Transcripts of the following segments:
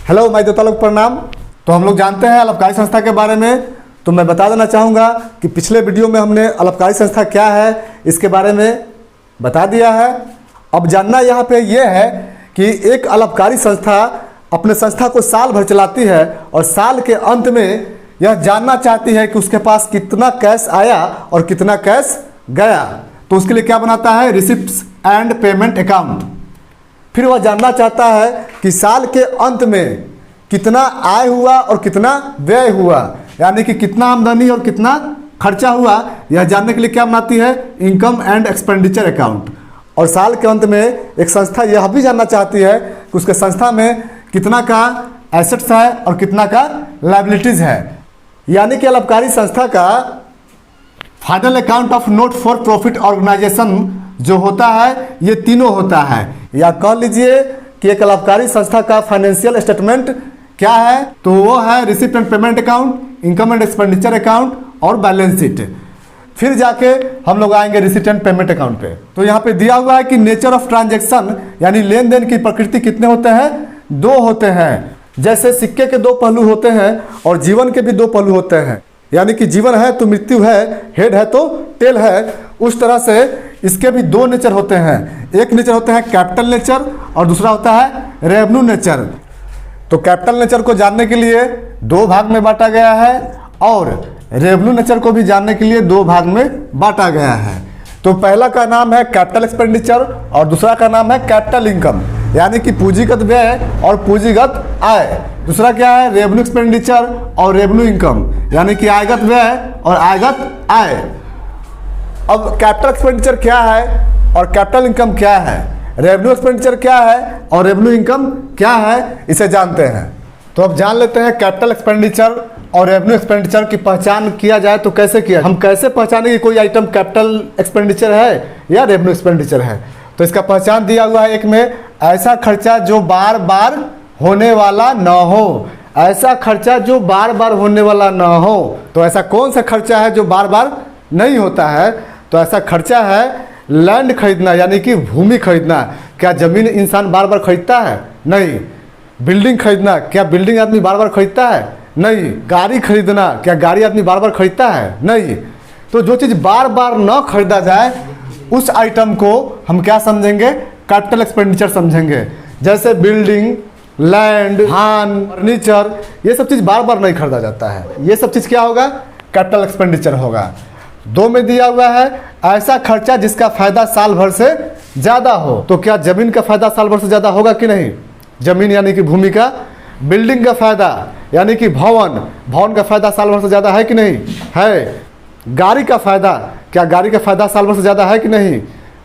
Hello my दोस्तों लोग प्रणाम। तो हम लोग जानते हैं अलाभकारी संस्था के बारे में। तो मैं बता देना चाहूँगा कि पिछले वीडियो में हमने अलाभकारी संस्था क्या है इसके बारे में बता दिया है। अब जानना यहाँ पे ये है कि एक अलाभकारी संस्था अपने संस्था को साल भर चलाती है और साल के अंत में यह जानना चाहती है कि उसके पास कितना कैश आया और कितना कैश गया। तो उसके लिए क्या बनाता है, रिसिप्ट्स एंड पेमेंट अकाउंट। फिर वह जानना चाहता है कि साल के अंत में कितना आय हुआ और कितना व्यय हुआ, यानी कि कितना आमदनी और कितना खर्चा हुआ। यह जानने के लिए क्या बनाती है, इनकम एंड एक्सपेंडिचर अकाउंट। और साल के अंत में एक संस्था यह भी जानना चाहती है कि उसके संस्था में कितना का एसेट्स है और कितना का लायबिलिटीज है। यानी कि अलाभकारी संस्था का final account of not for profit organisation जो होता है ये तीनों होता है। या कह लीजिए कि एक अलाभकारी संस्था का फाइनेंशियल स्टेटमेंट क्या है, तो वो है receipt and payment account, income and expenditure account और बैलेंस शीट। फिर जाके हम लोग आएंगे रिसिप्ट एंड पेमेंट अकाउंट पे। तो यहाँ पे दिया हुआ है कि नेचर ऑफ ट्रांजैक्शन यानी लेन देन की प्रकृति कितने होते हैं, दो होते हैं। जैसे सिक्के के दो पहलू होते हैं और जीवन के भी दो पहलू होते हैं। यानी कि जीवन है तो मृत्यु है, हेड है तो टेल है। उस तरह से इसके भी दो नेचर होते हैं। एक नेचर होता है कैपिटल नेचर और दूसरा होता है रेवेन्यू नेचर। तो कैपिटल नेचर को जानने के लिए दो भाग में बांटा गया है और रेवेन्यू नेचर को भी जानने के लिए दो भाग में बांटा गया है। तो पहला का नाम है कैपिटल एक्सपेंडिचर और दूसरा का नाम है कैपिटल इनकम, यानी कि पूंजीगत व्यय और पूंजीगत आय। दूसरा क्या है, रेवेन्यू एक्सपेंडिचर और रेवेन्यू इनकम, यानी कि आयगत व्यय और आयगत आय। अब कैपिटल एक्सपेंडिचर क्या है और कैपिटल इनकम क्या है, रेवेन्यू एक्सपेंडिचर क्या है और रेवेन्यू इनकम क्या है, इसे जानते हैं। तो अब जान लेते हैं कैपिटल एक्सपेंडिचर और रेवेन्यू एक्सपेंडिचर की पहचान किया जाए तो कैसे किया। हम कैसे पहचाने कि कोई आइटम कैपिटल एक्सपेंडिचर है या रेवेन्यू एक्सपेंडिचर है। तो इसका पहचान दिया हुआ है एक में, ऐसा खर्चा जो बार बार होने वाला न हो। ऐसा खर्चा जो बार बार होने वाला न हो। तो ऐसा कौन सा खर्चा है जो बार बार नहीं होता है, तो ऐसा खर्चा है लैंड खरीदना, यानी कि भूमि खरीदना। क्या जमीन इंसान बार बार खरीदता है? नहीं। बिल्डिंग खरीदना, क्या बिल्डिंग आदमी बार बार खरीदता है? नहीं। गाड़ी खरीदना, क्या गाड़ी आदमी बार बार खरीदता है? नहीं। तो जो चीज़ बार बार न खरीदा जाए उस आइटम को हम क्या समझेंगे, कैपिटल एक्सपेंडिचर समझेंगे। जैसे बिल्डिंग, लैंड, धान, फर्नीचर, ये सब चीज़ बार बार नहीं खरीदा जाता है। ये सब चीज़ क्या होगा, कैपिटल एक्सपेंडिचर होगा। दो में दिया हुआ है ऐसा खर्चा जिसका फायदा साल भर से ज़्यादा हो। तो क्या जमीन का फायदा साल भर से ज़्यादा होगा कि नहीं? जमीन यानी कि भूमि का। बिल्डिंग का फायदा यानी कि भवन का फायदा साल भर से ज़्यादा है कि नहीं? है। गाड़ी का फायदा, क्या गाड़ी का फायदा साल भर से ज़्यादा है कि नहीं?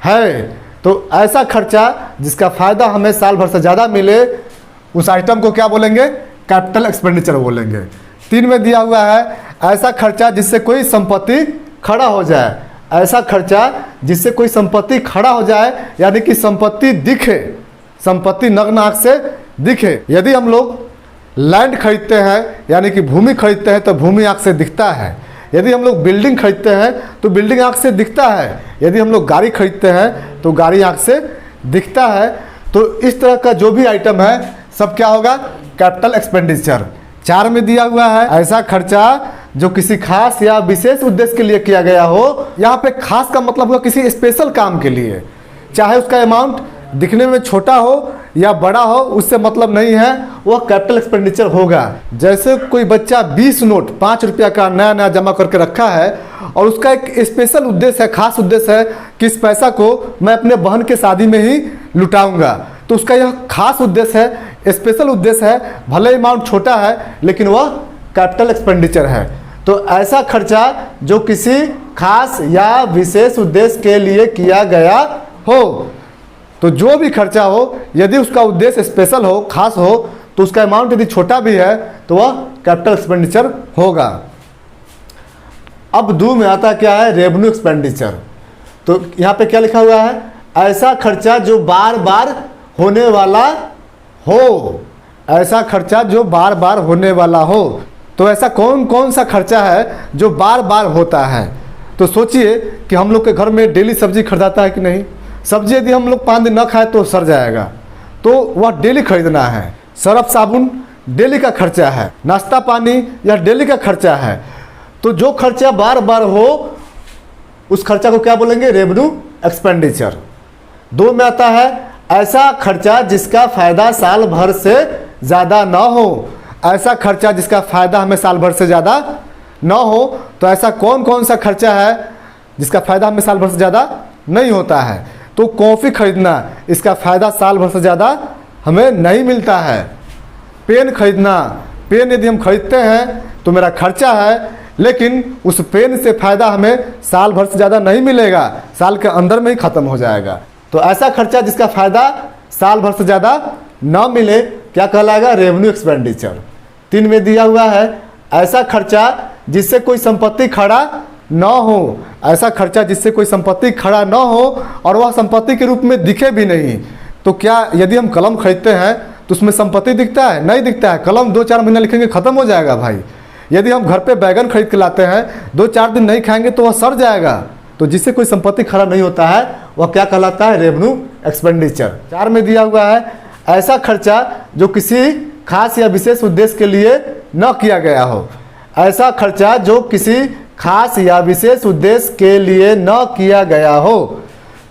है। तो ऐसा खर्चा जिसका फायदा हमें साल भर से ज़्यादा मिले उस आइटम को क्या बोलेंगे, कैपिटल एक्सपेंडिचर बोलेंगे। तीन में दिया हुआ है ऐसा खर्चा जिससे कोई संपत्ति खड़ा हो जाए। ऐसा खर्चा जिससे कोई संपत्ति खड़ा हो जाए, यानी कि संपत्ति दिखे, संपत्ति नग्न आँख से दिखे। यदि हम लोग लैंड खरीदते हैं यानी कि भूमि खरीदते हैं तो भूमि आँख से दिखता है। यदि हम लोग बिल्डिंग खरीदते हैं तो बिल्डिंग आँख से दिखता है। यदि हम लोग गाड़ी खरीदते हैं तो गाड़ी आँख से दिखता है। तो इस तरह का जो भी आइटम है सब क्या होगा, कैपिटल एक्सपेंडिचर। चार में दिया हुआ है ऐसा खर्चा जो किसी खास या विशेष उद्देश्य के लिए किया गया हो। यहाँ पे खास का मतलब हुआ किसी स्पेशल काम के लिए, चाहे उसका अमाउंट दिखने में छोटा हो या बड़ा हो, उससे मतलब नहीं है, वह कैपिटल एक्सपेंडिचर होगा। जैसे कोई बच्चा 20 नोट 5 रुपया का नया नया जमा करके रखा है और उसका एक स्पेशल उद्देश्य है, खास उद्देश्य है कि इस पैसा को मैं अपने बहन के शादी में ही लुटाऊंगा। तो उसका यह खास उद्देश्य है, स्पेशल उद्देश्य है, भले अमाउंट छोटा है लेकिन वह कैपिटल एक्सपेंडिचर है। तो ऐसा खर्चा जो किसी खास या विशेष उद्देश्य के लिए किया गया हो। तो जो भी खर्चा हो यदि उसका उद्देश्य स्पेशल हो, खास हो, तो उसका अमाउंट यदि छोटा भी है तो वह कैपिटल एक्सपेंडिचर होगा। अब दो में आता क्या है, रेवेन्यू एक्सपेंडिचर। तो यहाँ पे क्या लिखा हुआ है, ऐसा खर्चा जो बार बार होने वाला हो। ऐसा खर्चा जो बार बार होने वाला हो। तो ऐसा कौन कौन सा खर्चा है जो बार बार होता है। तो सोचिए कि हम लोग के घर में डेली सब्जी खरीदाता है कि नहीं। सब्जी यदि हम लोग 5 दिन न खाए तो सड़ जाएगा, तो वह डेली खरीदना है। सर्फ साबुन डेली का खर्चा है, नाश्ता पानी या डेली का खर्चा है। तो जो खर्चा बार बार हो उस खर्चा को क्या बोलेंगे? Revenue expenditure. 2 में आता है ऐसा खर्चा जिसका फायदा साल भर से ज़्यादा ना हो। ऐसा खर्चा जिसका फायदा हमें साल भर से ज़्यादा ना हो। तो ऐसा कौन कौन सा खर्चा है जिसका फायदा हमें साल भर से ज़्यादा नहीं होता है? तो कॉफ़ी खरीदना, इसका फ़ायदा साल भर से ज़्यादा हमें नहीं मिलता है। पेन खरीदना, पेन यदि हम खरीदते हैं तो मेरा खर्चा है, लेकिन उस पेन से फ़ायदा हमें साल भर से ज़्यादा नहीं मिलेगा, साल के अंदर में ही ख़त्म हो जाएगा। तो ऐसा खर्चा जिसका फ़ायदा साल भर से ज़्यादा ना मिले क्या कहलाएगा? Revenue expenditure. 3 में दिया हुआ है ऐसा खर्चा जिससे कोई संपत्ति खड़ा ना हो। ऐसा खर्चा जिससे कोई संपत्ति खड़ा ना हो और वह संपत्ति के रूप में दिखे भी नहीं। तो क्या यदि हम कलम खरीदते हैं तो उसमें संपत्ति दिखता है? नहीं दिखता है। कलम 2-4 महीना लिखेंगे ख़त्म हो जाएगा भाई। यदि हम घर पे बैगन खरीद के लाते हैं, 2-4 दिन नहीं खाएंगे तो वह सड़ जाएगा। तो जिससे कोई संपत्ति खड़ा नहीं होता है वह क्या कहलाता है? Revenue expenditure. 4 में दिया हुआ है ऐसा खर्चा जो किसी खास या विशेष उद्देश्य के लिए न किया गया हो। ऐसा खर्चा जो किसी खास या विशेष उद्देश्य के लिए न किया गया हो।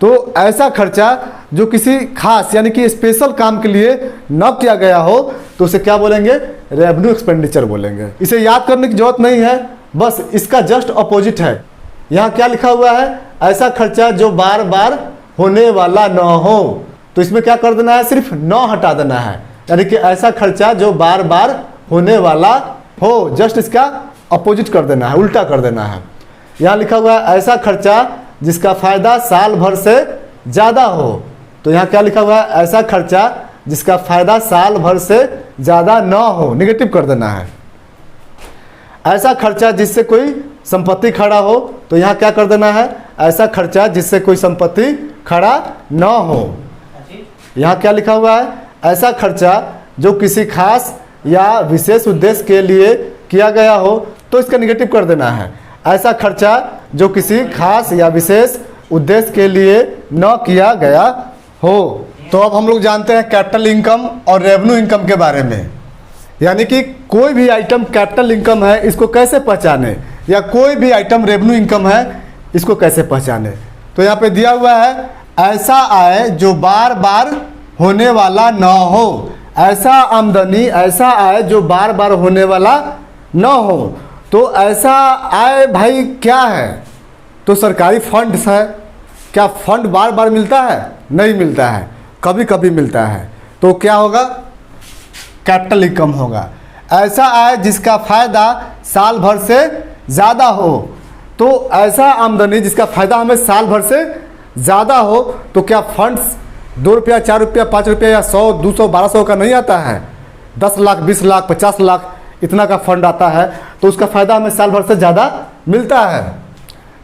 तो ऐसा खर्चा जो किसी खास यानी कि स्पेशल काम के लिए न किया गया हो तो उसे क्या बोलेंगे? रेवेन्यू एक्सपेंडिचर बोलेंगे। इसे याद करने की जरूरत नहीं है, बस इसका जस्ट अपोजिट है। यहाँ क्या लिखा हुआ है? ऐसा खर्चा जो बार बार होने वाला न हो। तो इसमें क्या कर देना है? सिर्फ न हटा देना है, यानी कि ऐसा खर्चा जो बार बार होने वाला हो, जस्ट इसका अपोजिट कर देना है, उल्टा कर देना है। यहाँ लिखा हुआ है ऐसा खर्चा जिसका फायदा साल भर से ज़्यादा हो। तो यहाँ क्या लिखा हुआ है? ऐसा खर्चा जिसका फायदा साल भर से ज़्यादा ना हो, निगेटिव कर देना है। ऐसा खर्चा जिससे कोई संपत्ति खड़ा हो, तो यहाँ क्या कर देना है? ऐसा खर्चा जिससे कोई संपत्ति खड़ा ना हो। यहाँ क्या लिखा हुआ है? ऐसा खर्चा जो किसी खास या विशेष उद्देश्य के लिए किया गया हो, तो इसका निगेटिव कर देना है। ऐसा खर्चा जो किसी खास या विशेष उद्देश्य के लिए न किया गया हो। तो अब हम लोग जानते हैं कैपिटल इनकम और रेवेन्यू इनकम के बारे में, यानी कि कोई भी आइटम कैपिटल इनकम है इसको कैसे पहचाने, या कोई भी आइटम रेवेन्यू इनकम है इसको कैसे पहचाने। तो यहाँ पे दिया हुआ है ऐसा आय जो बार बार होने वाला न हो। ऐसा आमदनी, ऐसा आय जो बार बार होने वाला न हो। तो ऐसा आय भाई क्या है? तो सरकारी फंड्स है। क्या फंड बार बार मिलता है? नहीं मिलता है, कभी कभी मिलता है। तो क्या होगा? कैपिटल इनकम होगा। ऐसा आय जिसका फायदा साल भर से ज़्यादा हो। तो ऐसा आमदनी जिसका फायदा हमें साल भर से ज़्यादा हो। तो क्या फंड्स 2 रुपया, 4 रुपया, 5 रुपया या 100, 200, 1200 का नहीं आता है? 10 लाख, 20 लाख, 50 लाख इतना का फंड आता है, तो उसका फ़ायदा हमें साल भर से ज़्यादा मिलता है।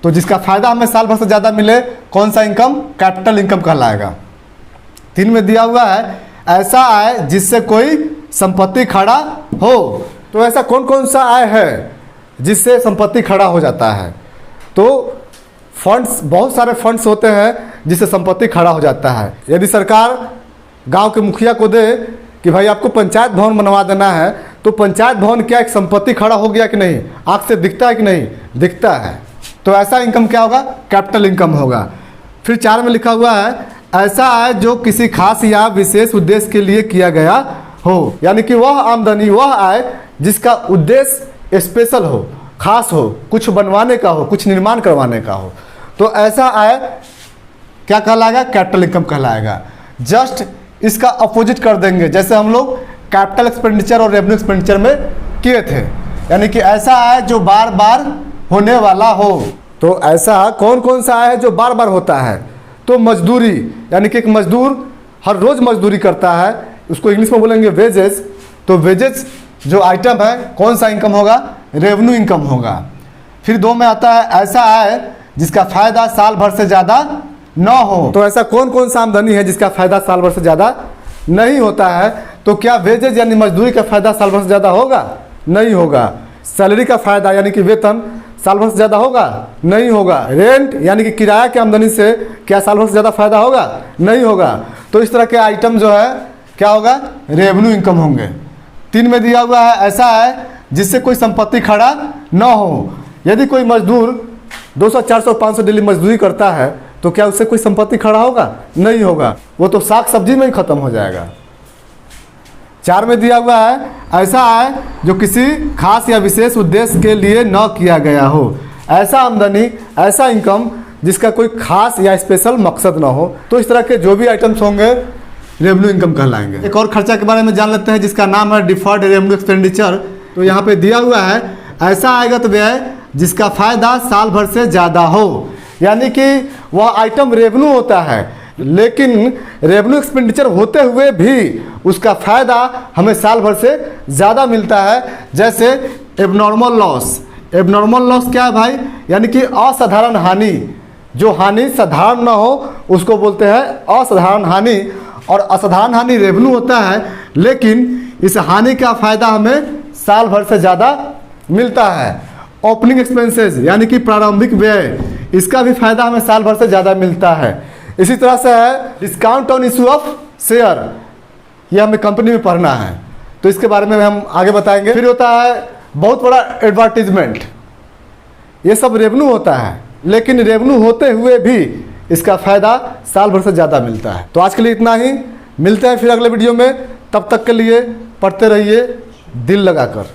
तो जिसका फ़ायदा हमें साल भर से ज़्यादा मिले, कौन सा इनकम? कैपिटल इनकम कहलाएगा। 3 में दिया हुआ है ऐसा आय जिससे कोई संपत्ति खड़ा हो। तो ऐसा कौन कौन सा आय है जिससे संपत्ति खड़ा हो जाता है? तो फंड्स, बहुत सारे फंड्स होते हैं जिससे संपत्ति खड़ा हो जाता है। यदि सरकार गांव के मुखिया को दे कि भाई आपको पंचायत भवन बनवा देना है, तो पंचायत भवन क्या एक संपत्ति खड़ा हो गया कि नहीं? आँख से दिखता है कि नहीं? दिखता है। तो ऐसा इनकम क्या होगा? कैपिटल इनकम होगा। फिर 4 में लिखा हुआ है ऐसा आय जो किसी खास या विशेष उद्देश्य के लिए किया गया हो, यानी कि वह आमदनी, वह आय जिसका उद्देश्य स्पेशल हो, खास हो, कुछ बनवाने का हो, कुछ निर्माण करवाने का हो। तो ऐसा आय क्या कहलाएगा? कैपिटल इनकम कहलाएगा। जस्ट इसका अपोजिट कर देंगे, जैसे हम लोग कैपिटल एक्सपेंडिचर और रेवेन्यू एक्सपेंडिचर में किए थे, यानी कि ऐसा आय जो बार बार होने वाला हो। तो ऐसा कौन कौन सा आय है जो बार बार होता है? तो मजदूरी, यानी कि एक मजदूर हर रोज़ मजदूरी करता है, उसको इंग्लिश में बोलेंगे वेजेस। तो वेजेस जो आइटम है, कौन सा इनकम होगा? रेवेन्यू इनकम होगा। फिर 2 में आता है ऐसा आय जिसका फ़ायदा साल भर से ज़्यादा न हो। तो ऐसा कौन कौन सा आमदनी है जिसका फ़ायदा साल भर से ज़्यादा नहीं होता है? तो क्या वेजेज यानी मजदूरी का फ़ायदा साल भर से ज़्यादा होगा? नहीं होगा। सैलरी का फ़ायदा यानी कि वेतन साल भर से ज़्यादा होगा? नहीं होगा। रेंट यानी कि किराया की आमदनी से क्या साल भर से ज़्यादा फ़ायदा होगा? नहीं होगा। तो इस तरह के आइटम जो है क्या होगा? रेवेन्यू इनकम होंगे। 3 में दिया हुआ है ऐसा है जिससे कोई संपत्ति खड़ा न हो। यदि कोई मजदूर 200, 400, 500 डेली मजदूरी करता है तो क्या उससे कोई संपत्ति खड़ा होगा? नहीं होगा, वो तो साग सब्जी में ही खत्म हो जाएगा। 4 में दिया हुआ है ऐसा है जो किसी खास या विशेष उद्देश्य के लिए न किया गया हो। ऐसा आमदनी, ऐसा इनकम जिसका कोई खास या स्पेशल मकसद ना हो। तो इस तरह के जो भी आइटम्स होंगे रेवेन्यू इनकम कहलाएंगे। एक और खर्चा के बारे में जान लेते हैं जिसका नाम है डिफर्ड रेवेन्यू एक्सपेंडिचर। तो यहाँ पे दिया हुआ है ऐसा आगत व्यय जिसका फायदा साल भर से ज़्यादा हो। यानी कि वह आइटम रेवेन्यू होता है लेकिन रेवेन्यू एक्सपेंडिचर होते हुए भी उसका फ़ायदा हमें साल भर से ज़्यादा मिलता है। जैसे एबनॉर्मल लॉस। एबनॉर्मल लॉस क्या है भाई? यानी कि असाधारण हानि। जो हानि साधारण ना हो उसको बोलते हैं असाधारण हानि। और असाधारण हानि रेवेन्यू होता है लेकिन इस हानि का फ़ायदा हमें साल भर से ज़्यादा मिलता है। ओपनिंग एक्सपेंसेस यानी कि प्रारंभिक व्यय, इसका भी फायदा हमें साल भर से ज़्यादा मिलता है। इसी तरह से है discount on issue of share, यह हमें कंपनी में पढ़ना है तो इसके बारे में हम आगे बताएंगे। फिर होता है बहुत बड़ा एडवर्टीजमेंट। ये सब रेवेन्यू होता है लेकिन रेवेन्यू होते हुए भी इसका फ़ायदा साल भर से ज़्यादा मिलता है। तो आज के लिए इतना ही, मिलते हैं फिर अगले वीडियो में। तब तक के लिए पढ़ते रहिए दिल लगाकर।